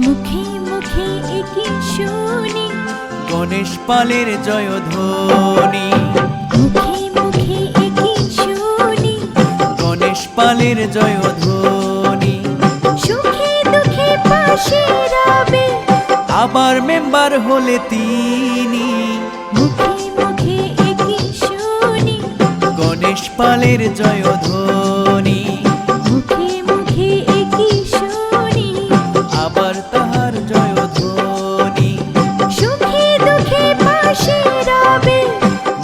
মুখে মুখে একই শুনি গণেশ পালের জয়ধ্বনি। মুখে মুখে একই শুনি গণেশ পালের জয়ধ্বনি। সুখে দুঃখে পাশে রবে আবার মেম্বার হলে তিনি। মুখে মুখে একই শুনি গণেশ পালের জয়ধ্বনি। মুখে মুখে একই শুনি আবার তাহার জয়ধ্বনি। সুখে দুঃখে পাশে রবে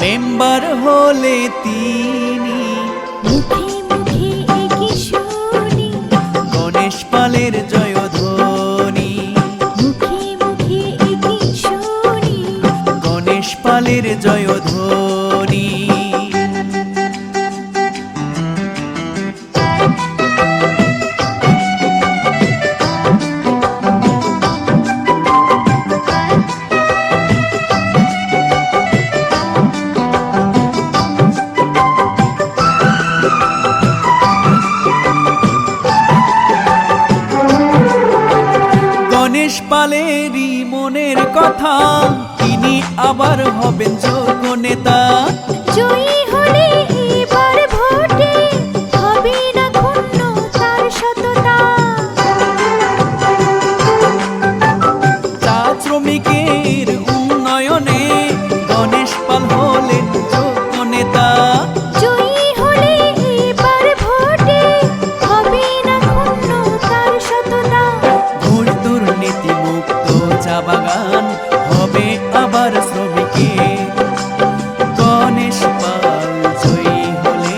মেম্বার হলে তিনি। মুখে মুখে একই শুনি গণেশ পালের জয়ধ্বনি। মুখে মুখে একই শুনি গণেশ পালের জয়ধ্বনি। গণেশ পালেরই মনের কথা, তিনি আবার হবেন যোগ্য নেতা। জয়ী হলে এবার ভোটে হবে না ক্ষুণ্ণ তার সততা। চা শ্রমিকের উন্নয়নে গণেশ পাল হলেন যোগ্য নেতা। জয়ী হলে এবার ভোটে হবে না ক্ষুণ্ণ তার সততা। ঘুষ দুর্নীতি মুক্ত চা বাগান হবে আবার শ্রমিকের। গণেশ পাল জয়ী হলে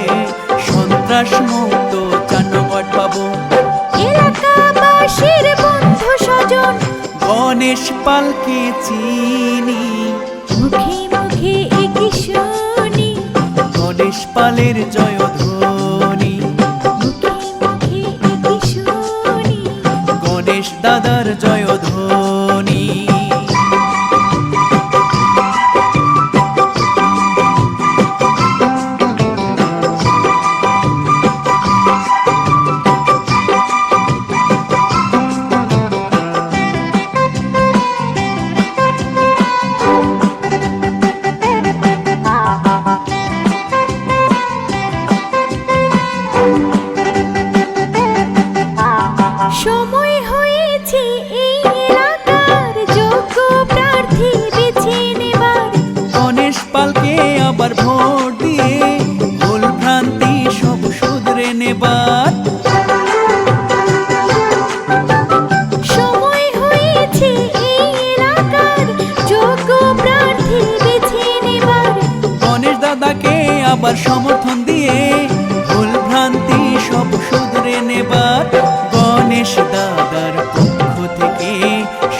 সন্ত্রাস মুক্ত চানগড় পাবো। এলাকাবাসীর বন্ধু স্বজন গণেশ পালকে চিনি। মুখে মুখে একই শুনি গণেশ পালের জয়ধ্বনি। মুখে মুখে একই শুনি গণেশ দাদার জয়ধ্বনি। সময় হয়েছে এই এলাকার যোগ্য প্রার্থী বেছে নেবার। গণেশ পালকে আবার ভোট দিয়ে ভুল ভ্রান্তি সব শুধরে নেবার। সময় হয়েছে এই এলাকার যোগ্য প্রার্থী বেছে নেবার। গণেশ দাদাকে আবার সমর্থন দিয়ে ভুল ভ্রান্তি সব শুধরে নেবার। গণেশ দাদার পক্ষ থেকে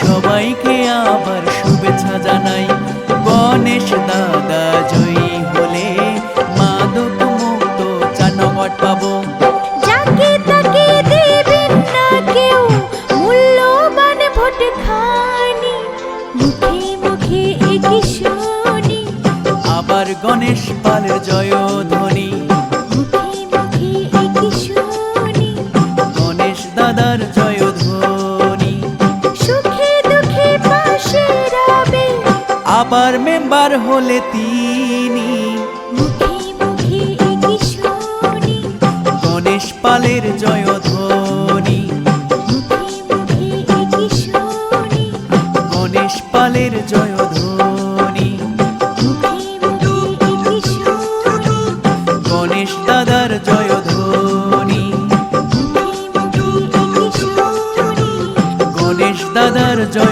সবাইকে আবার শুভেচ্ছা জানাই। গণেশ দাদা জয়ী হলে মাদক মুক্ত চানগড় পাবো। যাকে তাকে দেবেন না কেউ মূল্যবান ভোট খানি। মুখে মুখে একই শুনি আবার গণেশ পালের জয়ধ্বনি। মুখে মুখে একই শুনি গণেশ দাদার জয়ধ্বনি। সুখে দুঃখে পাশে রবে আবার মেম্বার হলে তিনি। মুখে মুখে একই শুনি গণেশ পালের জয়ধ্বনি। মুখে মুখে একই শুনি গণেশ পালের জয়ধ্বনি। মুখে মুখে একই শুনি গণেশ দাদার জয়ধ্বনি। মুখে মুখে একই শুনি গণেশ দাদার জয়